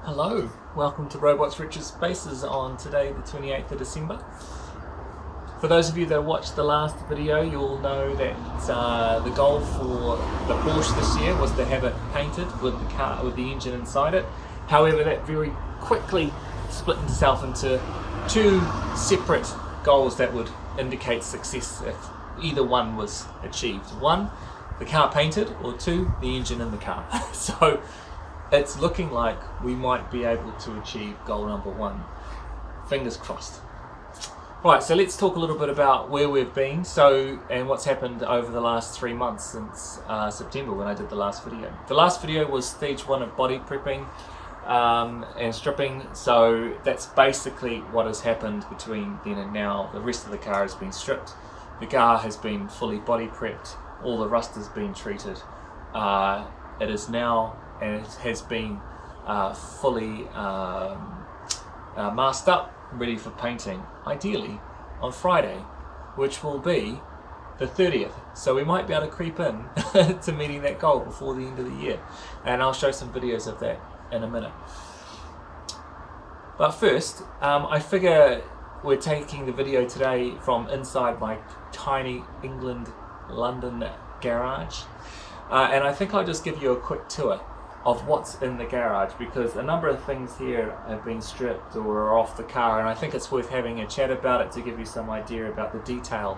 Hello, welcome to Robots Richard Spaces on today the 28th of December. For those of you that watched the last video, you'll know that the goal for the Porsche this year was to have it painted with the car, with the engine inside it. However, that very quickly split itself into two separate goals that would indicate success if either one was achieved. One, the car painted, or two, the engine in the car. So it's looking like we might be able to achieve goal number one. Fingers crossed. Right, so let's talk a little bit about where we've been and what's happened over the last 3 months since September when I did the last video. The last video was stage one of body prepping and stripping, so that's basically what has happened between then and now. The rest of the car has been stripped, the car has been fully body prepped, all the rust has been treated. It is now, and it has been fully masked up, ready for painting, ideally on Friday, which will be the 30th. So we might be able to creep in to meeting that goal before the end of the year. And I'll show some videos of that in a minute. But first, I figure we're taking the video today from inside my tiny London garage. And I think I'll just give you a quick tour of what's in the garage, because a number of things here have been stripped or are off the car, and I think it's worth having a chat about it to give you some idea about the detail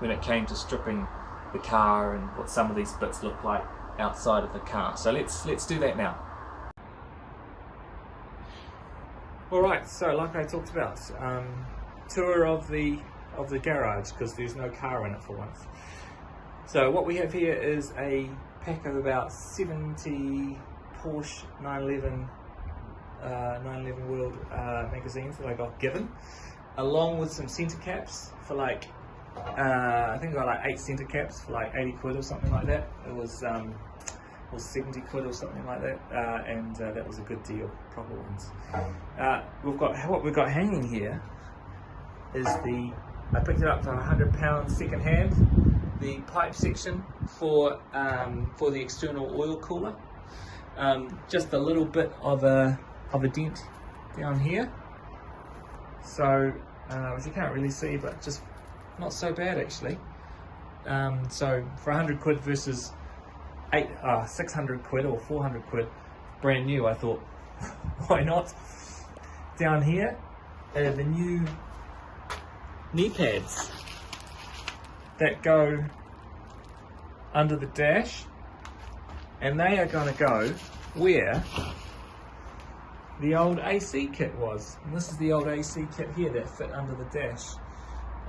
when it came to stripping the car and what some of these bits look like outside of the car. So let's do that now. Alright, so like I talked about, tour of the garage, because there's no car in it for once. So what we have here is a pack of about 70 Porsche 911 World magazines that I got given, along with some centre caps for like, I think I got like 8 centre caps for like 80 quid or something like that. It was or 70 quid or something like that, and that was a good deal, proper ones. What we've got hanging here is I picked it up for £100 second hand, the pipe section for the external oil cooler. Just a little bit of a dent down here, so which you can't really see, but just not so bad actually. So for 100 quid versus 600 quid or 400 quid brand new, I thought why not. Down here are the new knee pads that go under the dash, and they are going to go where the old AC kit was. And this is the old AC kit here that fit under the dash,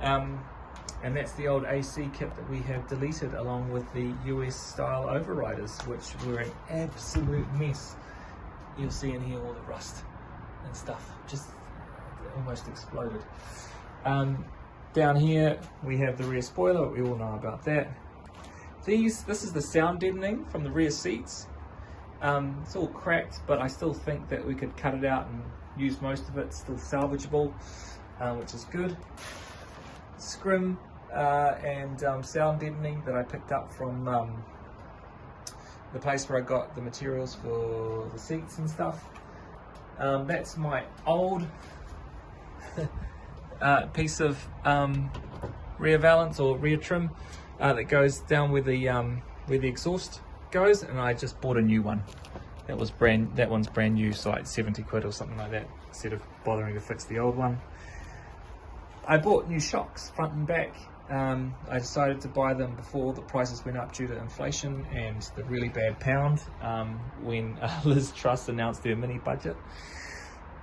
and that's the old AC kit that we have deleted along with the US style overriders, which were an absolute mess. You'll see in here all the rust and stuff, just almost exploded. Down here we have the rear spoiler, we all know about that. This is the sound deadening from the rear seats. It's all cracked, but I still think that we could cut it out and use most of it, still salvageable, which is good. Scrim and sound deadening that I picked up from the place where I got the materials for the seats and stuff. That's my old piece of rear valance or rear trim that goes down where the exhaust goes, and I just bought a new one. That one's brand new, so like 70 quid or something like that, instead of bothering to fix the old one. I bought new shocks front and back. I decided to buy them before the prices went up due to inflation and the really bad pound when Liz Truss announced their mini budget.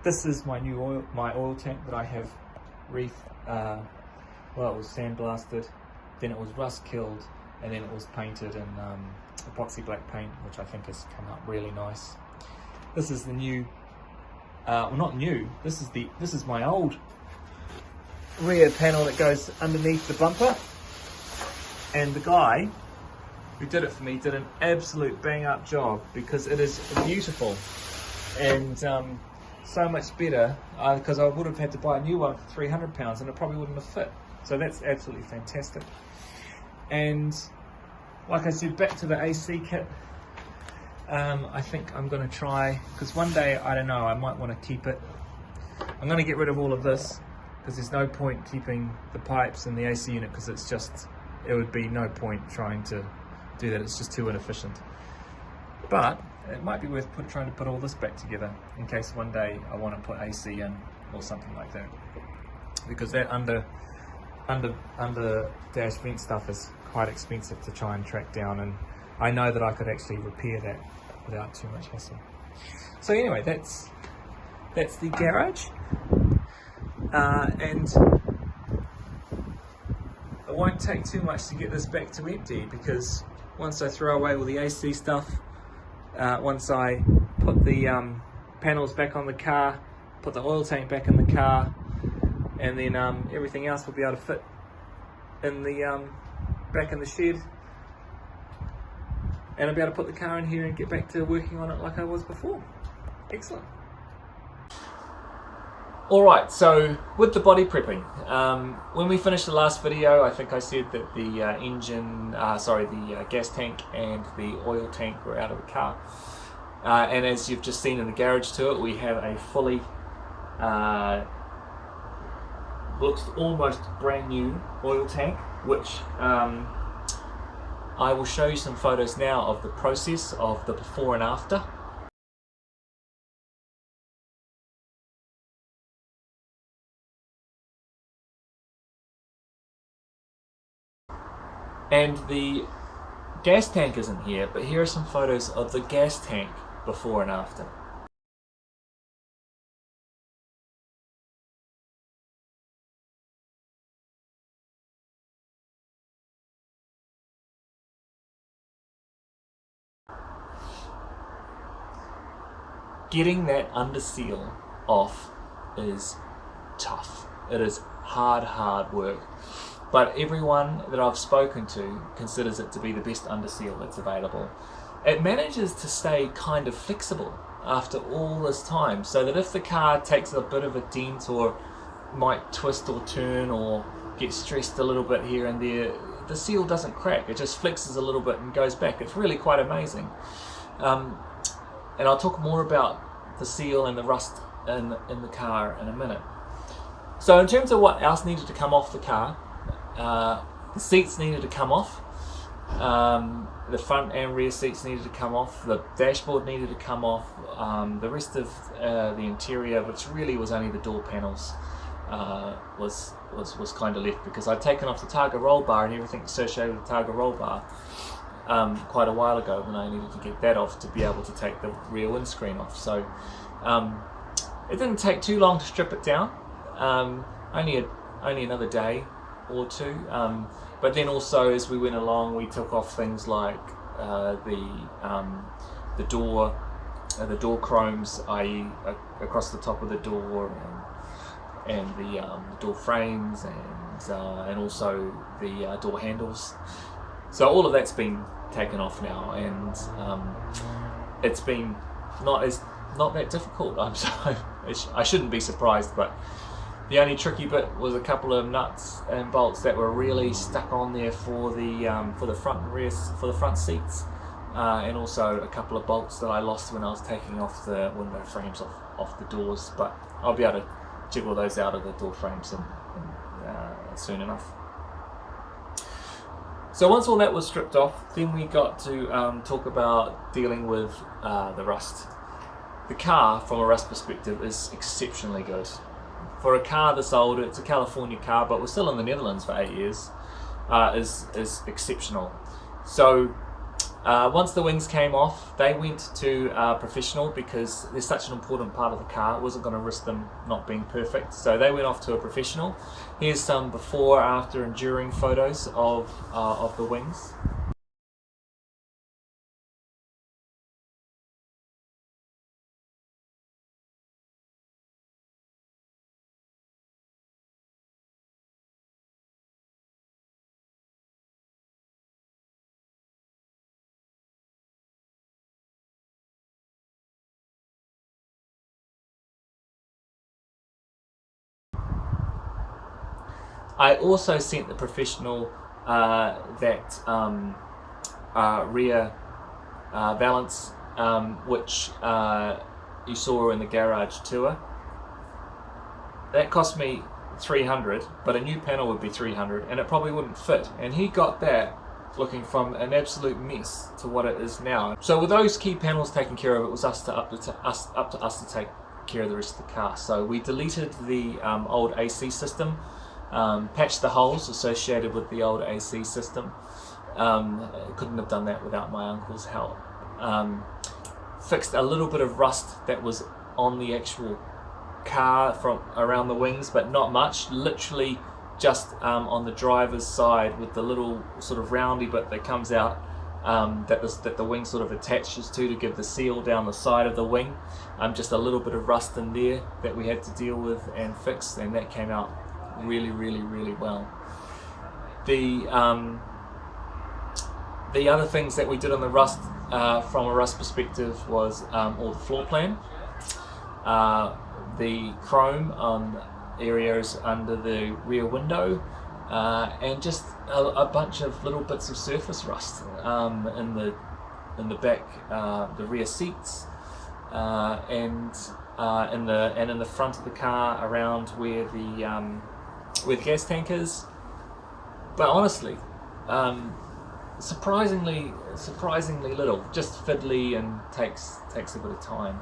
This is my new oil tank that I have it was sandblasted, then it was rust killed, and then it was painted in epoxy black paint, which I think has come out really nice. This is the new, well, not new, this is my old rear panel that goes underneath the bumper, and the guy who did it for me did an absolute bang up job, because it is beautiful and so much better, because I would have had to buy a new one for £300 and it probably wouldn't have fit. So that's absolutely fantastic. And like I said, back to the AC kit. I think I'm going to try, because one day, I don't know, I might want to keep it. I'm going to get rid of all of this, because there's no point keeping the pipes and the AC unit, because it would be no point trying to do that, it's just too inefficient. But it might be worth trying to put all this back together, in case one day I want to put AC in, or something like that. Because that under dash vent stuff is quite expensive to try and track down, and I know that I could actually repair that without too much hassle. So anyway, that's the garage, and it won't take too much to get this back to empty, because once I throw away all the AC stuff, once I put the panels back on the car, put the oil tank back in the car, and then everything else will be able to fit in the back in the shed, and I'll be able to put the car in here and get back to working on it like I was before. Excellent. Alright, so with the body prepping, when we finished the last video, I think I said that the the gas tank and the oil tank were out of the car. And as you've just seen in the garage tour, we have a fully, looks almost brand new oil tank, which I will show you some photos now of the process of the before and after. And the gas tank isn't here, but here are some photos of the gas tank before and after. Getting that under seal off is tough. It is hard work. But everyone that I've spoken to considers it to be the best under seal that's available. It manages to stay kind of flexible after all this time, so that if the car takes a bit of a dent or might twist or turn or get stressed a little bit here and there, the seal doesn't crack. It just flexes a little bit and goes back. It's really quite amazing. And I'll talk more about the seal and the rust in the car in a minute. So in terms of what else needed to come off the car, the seats needed to come off, the front and rear seats needed to come off, the dashboard needed to come off, the rest of the interior, which really was only the door panels, was kind of left, because I'd taken off the Targa roll bar and everything associated with the Targa roll bar quite a while ago, and I needed to get that off to be able to take the rear windscreen off. So it didn't take too long to strip it down, only another day or two, but then also as we went along, we took off things like the door chromes, i.e. across the top of the door, and the door frames, and also the door handles. So all of that's been taken off now, and it's been not that difficult. I shouldn't be surprised, but the only tricky bit was a couple of nuts and bolts that were really stuck on there for the front and rear, for the front seats, and also a couple of bolts that I lost when I was taking off the window frames off the doors. But I'll be able to jiggle those out of the door frames soon enough. So once all that was stripped off, then we got to talk about dealing with the rust. The car, from a rust perspective, is exceptionally good. For a car this old, it's a California car, but we're still in the Netherlands for 8 years, is exceptional. So once the wings came off, they went to professional, because they're such an important part of the car. It wasn't going to risk them not being perfect. So they went off to a professional. Here's some before, after and during photos of the wings. I also sent the professional that rear valance which you saw in the garage tour. That cost me 300, but a new panel would be 300, and it probably wouldn't fit. And he got that looking from an absolute mess to what it is now. So with those key panels taken care of, it was up to us to take care of the rest of the car. So we deleted the old AC system, patched the holes associated with the old AC system. Couldn't have done that without my uncle's help. Fixed a little bit of rust that was on the actual car from around the wings, but not much, literally just on the driver's side with the little sort of roundy bit that comes out, that the wing sort of attaches to give the seal down the side of the wing. Just a little bit of rust in there that we had to deal with and fix, and that came out really, really, really well. The other things that we did on the rust, from a rust perspective, was all the floor plan, the chrome on areas under the rear window, and just a bunch of little bits of surface rust in the back, the rear seats, and in the front of the car around where the gas tank is. But honestly, surprisingly little, just fiddly, and takes a bit of time.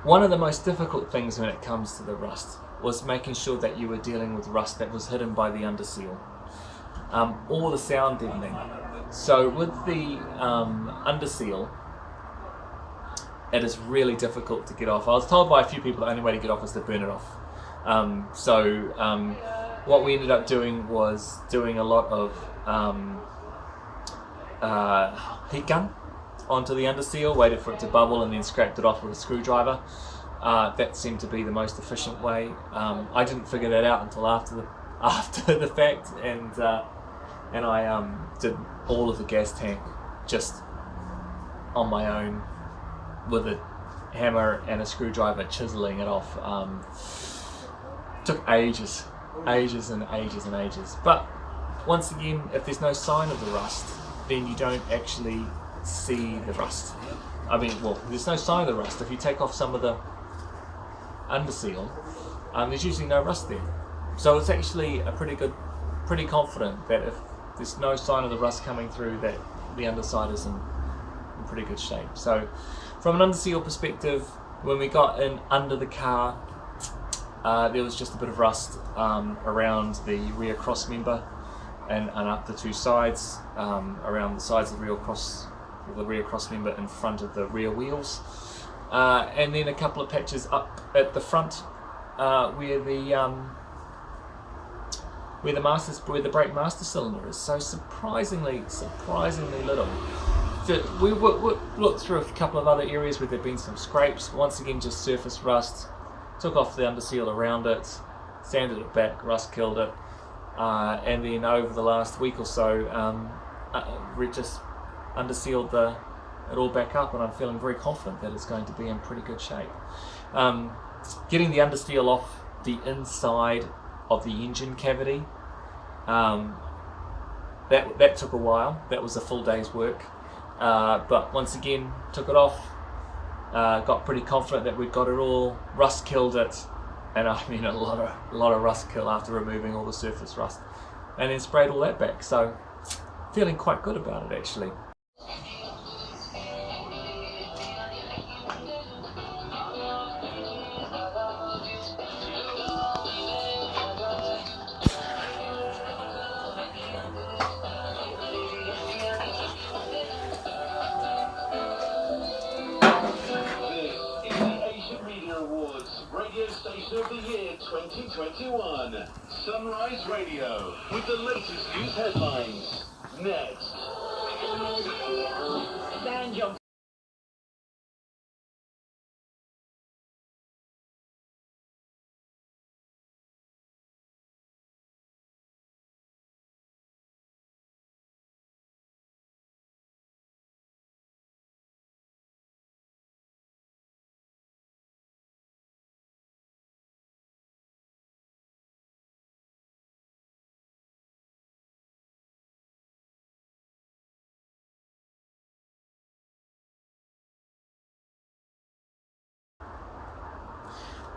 One of the most difficult things when it comes to the rust was making sure that you were dealing with rust that was hidden by the underseal, or the sound deadening. So with the underseal, it is really difficult to get off. I was told by a few people the only way to get off is to burn it off. What we ended up doing was doing a lot of heat gun onto the underseal, waited for it to bubble, and then scraped it off with a screwdriver. That seemed to be the most efficient way. I didn't figure that out until after the fact, and I did all of the gas tank just on my own with a hammer and a screwdriver, chiseling it off. Took ages and ages. But once again, if there's no sign of the rust, then you don't actually see the rust. There's no sign of the rust. If you take off some of the underseal, there's usually no rust there. So it's actually pretty confident that if there's no sign of the rust coming through, that the underside is in pretty good shape. So from an underseal perspective, when we got in under the car, there was just a bit of rust around the rear cross member and up the two sides, around the sides of the rear cross member in front of the rear wheels, and then a couple of patches up at the front where the brake master cylinder is. So surprisingly little. We looked through a couple of other areas where there'd been some scrapes. Once again, just surface rust. Took off the underseal around it, sanded it back, rust killed it, and then over the last week or so, we just undersealed it all back up, and I'm feeling very confident that it's going to be in pretty good shape. Getting the underseal off the inside of the engine cavity, that took a while. That was a full day's work, but once again, took it off. Got pretty confident that we'd got it all, rust killed it, and I mean a lot of rust kill after removing all the surface rust, and then sprayed all that back. So feeling quite good about it actually. Radio Station of the Year 2021, Sunrise Radio, with the latest news headlines. Next.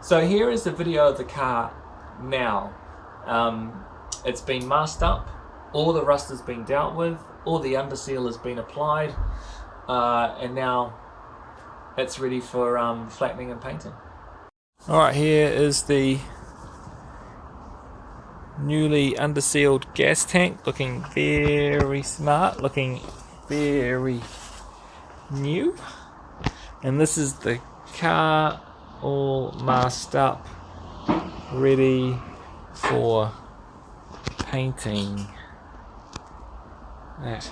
So here is the video of the car now. It's been masked up, all the rust has been dealt with, all the underseal has been applied, and now it's ready for flattening and painting. Alright, here is the newly undersealed gas tank, looking very smart, looking very new. And this is the car all masked up, ready for painting. That.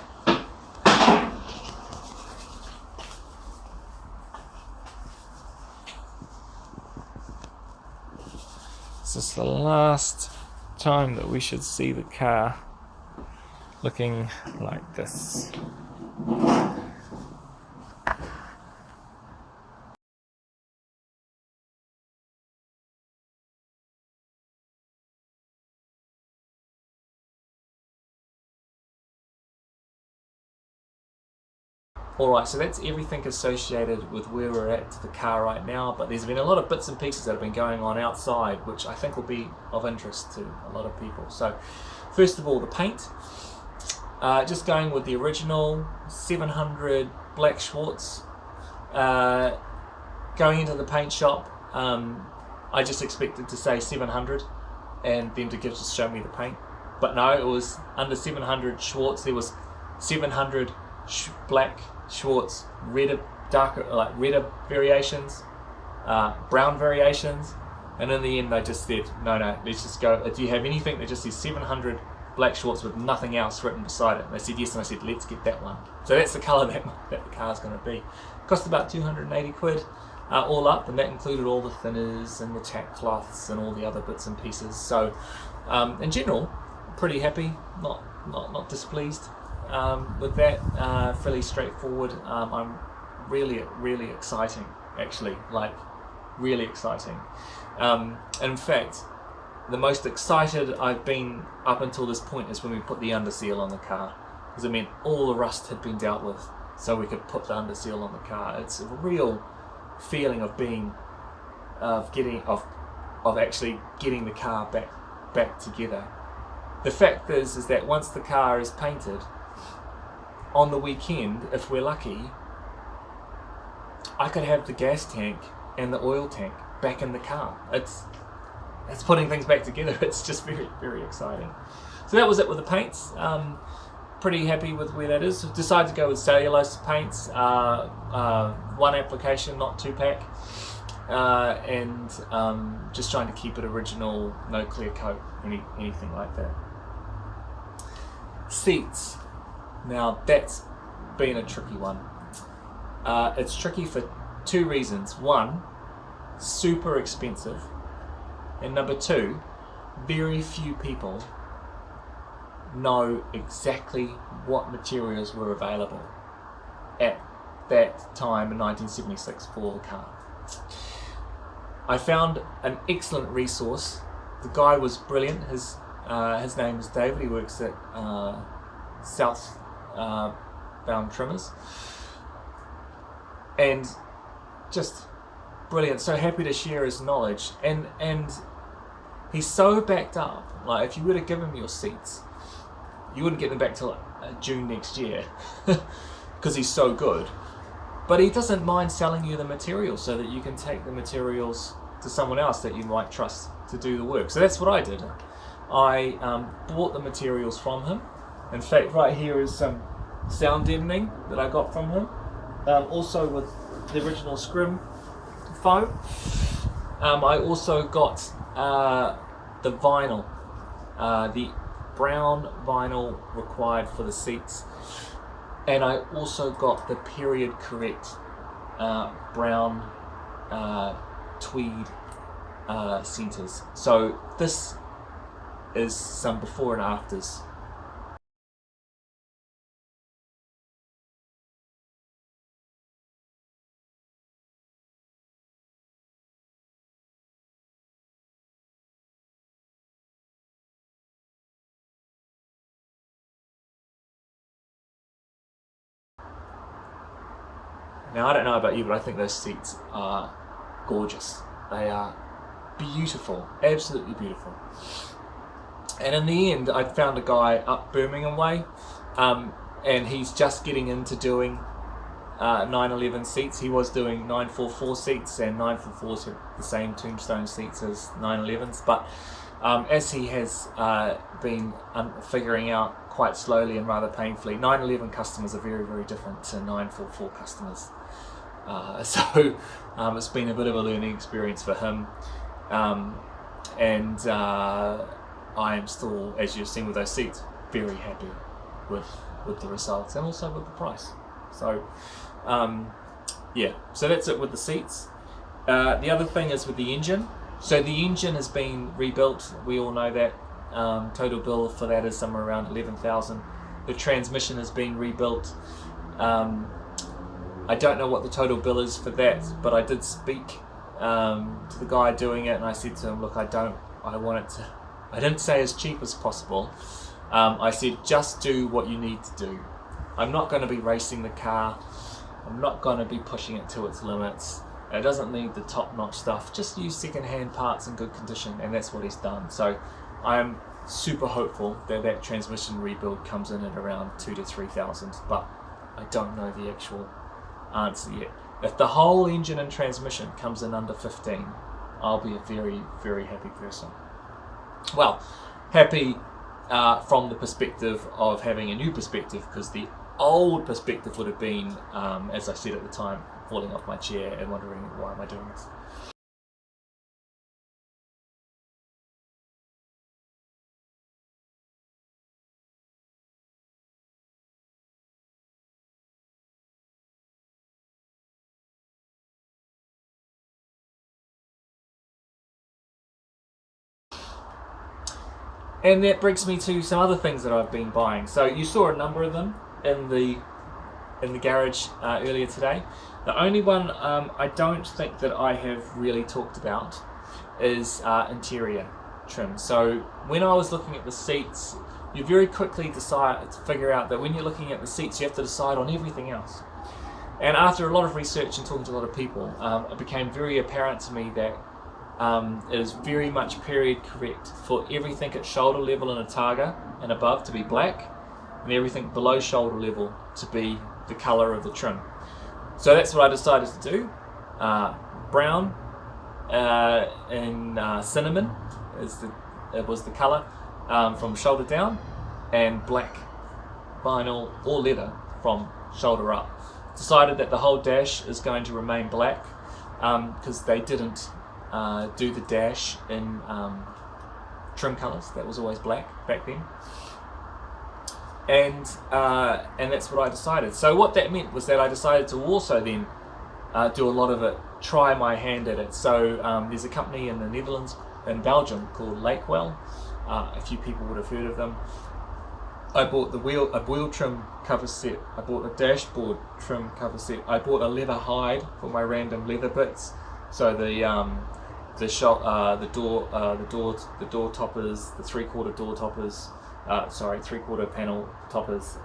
This is the last time that we should see the car looking like this. Alright, so that's everything associated with where we're at to the car right now, but there's been a lot of bits and pieces that have been going on outside, which I think will be of interest to a lot of people. So, first of all, the paint. Just going with the original 700 black Schwartz. Going into the paint shop, I just expected to say 700 and them to just show me the paint. But no, it was under 700 Schwartz. There was 700 black Schwartz, redder, darker, like redder variations, brown variations, and in the end they just said, no, let's just go, do you have anything that just says 700 black Schwartz with nothing else written beside it? And they said yes, and I said, let's get that one. So that's the colour that the car's going to be. Cost about 280 quid all up, and that included all the thinners and the tack cloths and all the other bits and pieces. So in general, pretty happy, not displeased with that. Fairly straightforward. I'm really exciting, actually, like really exciting. In fact, the most excited I've been up until this point is when we put the underseal on the car, because it meant all the rust had been dealt with, so we could put the underseal on the car. It's a real feeling of actually getting the car back together. The fact is that once the car is painted, on the weekend, if we're lucky, I could have the gas tank and the oil tank back in the car. It's putting things back together. It's just very exciting. So that was it with the paints. Pretty happy with where that is. Decided to go with cellulose paints, one application, not 2-pack, and just trying to keep it original, no clear coat, anything like that. Seats. Now that's been a tricky one. It's tricky for two reasons. One, super expensive, and number two, very few people know exactly what materials were available at that time in 1976 for the car. I found an excellent resource. The guy was brilliant. His name is David. He works at Southbound Trimmers, and just brilliant. So happy to share his knowledge, and he's so backed up. Like, if you were to give him your seats, you wouldn't get them back till June next year because he's so good. But he doesn't mind selling you the materials so that you can take the materials to someone else that you might trust to do the work. So that's what I did. I bought the materials from him. In fact, right here is some sound deadening that I got from him. Also with the original scrim foam. I also got the vinyl, the brown vinyl required for the seats, and I also got the period correct brown tweed centers. So this is some before and afters. Now, I don't know about you, but I think those seats are gorgeous. They are beautiful, absolutely beautiful. And in the end, I found a guy up Birmingham way, and he's just getting into doing 911 seats. He was doing 944 seats, and 944s are the same tombstone seats as 911s, but as he has been figuring out quite slowly and rather painfully, 911 customers are very, very different to 944 customers. So it's been a bit of a learning experience for him, and I am still, as you've seen with those seats, very happy with the results and also with the price. So yeah, so that's it with the seats. The other thing is with the engine. So the engine has been rebuilt. We all know that. Total bill for that is somewhere around 11,000. The transmission has been rebuilt. I don't know what the total bill is for that, but I did speak to the guy doing it, and I said to him, look, I didn't say as cheap as possible. I said, just do what you need to do. I'm not going to be racing the car. I'm not going to be pushing it to its limits. It doesn't need the top-notch stuff. Just use second-hand parts in good condition, and that's what he's done. So I'm super hopeful that that transmission rebuild comes in at around 2,000 to 3,000, but I don't know the actual answer yet. If the whole engine and transmission comes in under 15, I'll be a very, very happy person. Well, happy from the perspective of having a new perspective, because the old perspective would have been, as I said at the time, falling off my chair and wondering, why am I doing this? And that brings me to some other things that I've been buying. So you saw a number of them in the garage earlier today. The only one I don't think that I have really talked about is interior trim. So when I was looking at the seats, you very quickly figure out that when you're looking at the seats, you have to decide on everything else. And after a lot of research and talking to a lot of people, it became very apparent to me that it is very much period correct for everything at shoulder level in a Targa and above to be black, and everything below shoulder level to be the colour of the trim. So that's what I decided to do. Brown and cinnamon was the colour from shoulder down, and black vinyl or leather from shoulder up. Decided that the whole dash is going to remain black because they didn't do the dash in trim colours. That was always black back then. And that's what I decided. So what that meant was that I decided to also then do a lot of it, try my hand at it. So there's a company in the Netherlands, in Belgium, called Lakewell. A few people would have heard of them. I bought a wheel trim cover set. I bought a dashboard trim cover set. I bought a leather hide for my random leather bits. So the door toppers, the 3/4 door toppers. 3/4 panel toppers,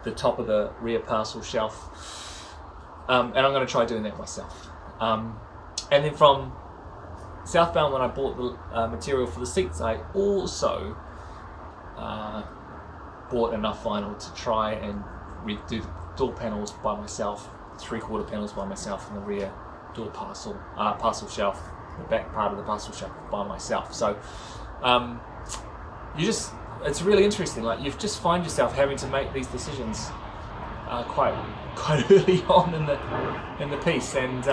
the top of the rear parcel shelf, and I'm going to try doing that myself. And then from Southbound, when I bought the material for the seats, I also bought enough vinyl to try and redo the door panels by myself, 3/4 panels by myself, and the rear door parcel shelf, the back part of the parcel shelf by myself. So it's really interesting. Like, you just find yourself having to make these decisions quite early on in the piece, and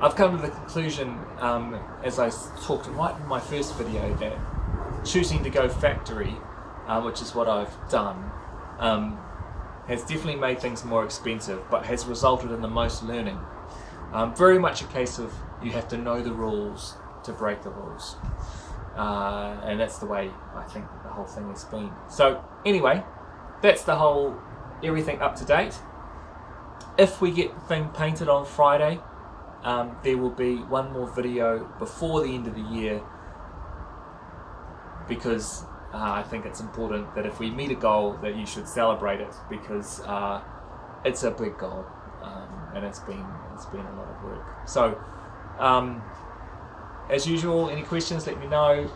I've come to the conclusion, as I talked right in my first video, that choosing to go factory, which is what I've done, has definitely made things more expensive, but has resulted in the most learning. Very much a case of you have to know the rules to break the rules. And that's the way I think the whole thing has been. So anyway, that's the whole everything up to date. If we get the thing painted on Friday, there will be one more video before the end of the year, because I think it's important that if we meet a goal, that you should celebrate it, because it's a big goal, and it's been a lot of work. So as usual, any questions, let me know.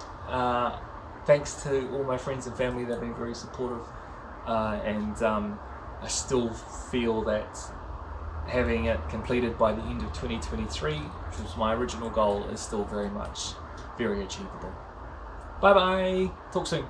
Thanks to all my friends and family, they've been very supportive, and I still feel that having it completed by the end of 2023, which was my original goal, is still very achievable. Bye bye, talk soon.